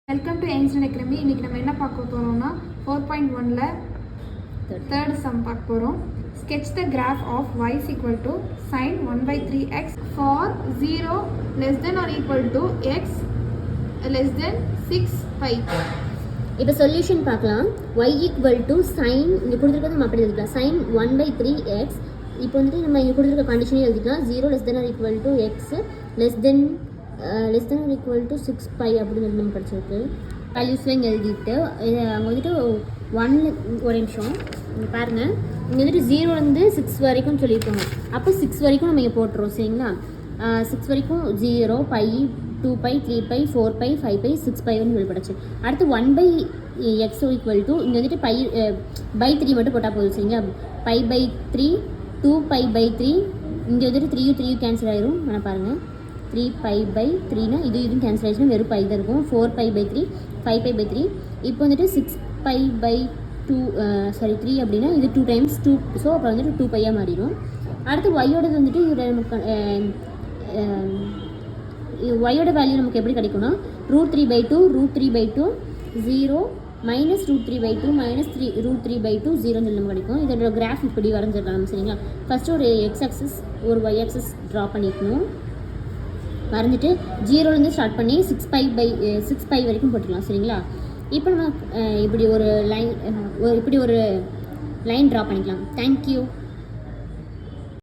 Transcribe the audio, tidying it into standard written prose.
Welcome to angel academy. இன்றைக்கி நம்ம என்ன பார்க்க போகிறோம்னா 4.1ல் தேர்ட் சம் பார்க்க போகிறோம். Sketch the graph of y is equal to sin 1/3x for 0 less than or equal to x less than 6pi. இப்போ solution பார்க்கலாம். y ஈக்குவல் டு சைன் இங்கே கொடுத்துருக்கிறது நம்ம அப்படி எழுதிக்கலாம். Sign 1/3x. இப்போ வந்துட்டு நம்ம இங்கே கொடுத்துருக்க கண்டிஷனே எழுதிக்கலாம். 0 less than or equal to x less than or equal to 6pi அப்படின்னு நம்ம படிச்சிருக்கு. வேல்யூஸ்லாம் இங்கே எழுதிட்டு அங்கே வந்துட்டு 1 ஒரு நிமிஷம் இங்கே பாருங்கள். இங்கே வந்துட்டு 0லேருந்து 6 வரைக்கும் சொல்லியிருக்கோங்க. அப்போ 6 வரைக்கும் நம்ம இங்கே போட்டுருவோம். சரிங்களா? 6 வரைக்கும் 0 பை 2π 3π 4π 5π 6π வெளிப்படைச்சு. அடுத்து 1/x ஈக்குவல் டு இங்கே வந்துட்டு பை 3 மட்டும் போட்டால் போதும். சரிங்களா? π/3 2π/3 இங்கே வந்துட்டு 3 கேன்சல் ஆயிரும். ஆனால் பாருங்கள் 3π/3னா இதுவும் கேன்சல் ஆயிடுச்சுன்னா வெறும் பை தான் இருக்கும். 4π/3 5π/3 இப்போ வந்துட்டு 6π/2 3 அப்படின்னா இது 2 டைம்ஸ் 2. ஸோ அப்போ வந்துட்டு 2πயாக மாறிடும். அடுத்து ஒய்யோடது வந்துட்டு இதில் நமக்கு ஒய்யோட வேல்யூ நமக்கு எப்படி கிடைக்கும்னா √3/2 √3/2 0 மைனஸ் √3/2 மைனஸ் √3/2 0 நம்ம கிடைக்கும். இதோட கிராஃப் இப்படி வரைஞ்சிடலாம். சரிங்களா? ஃபஸ்ட்டு ஒரு எக்ஸ் ஆக்சஸ் ஒரு ஒய் ஆக்சஸ் ட்ரா பண்ணிக்கணும். வரைஞ்சிட்டு 0லேருந்து ஸ்டார்ட் பண்ணி 6π வரைக்கும் போட்டுக்கலாம். சரிங்களா? இப்போ நம்ம இப்படி ஒரு லைன் ட்ரா பண்ணிக்கலாம். தேங்க்யூ.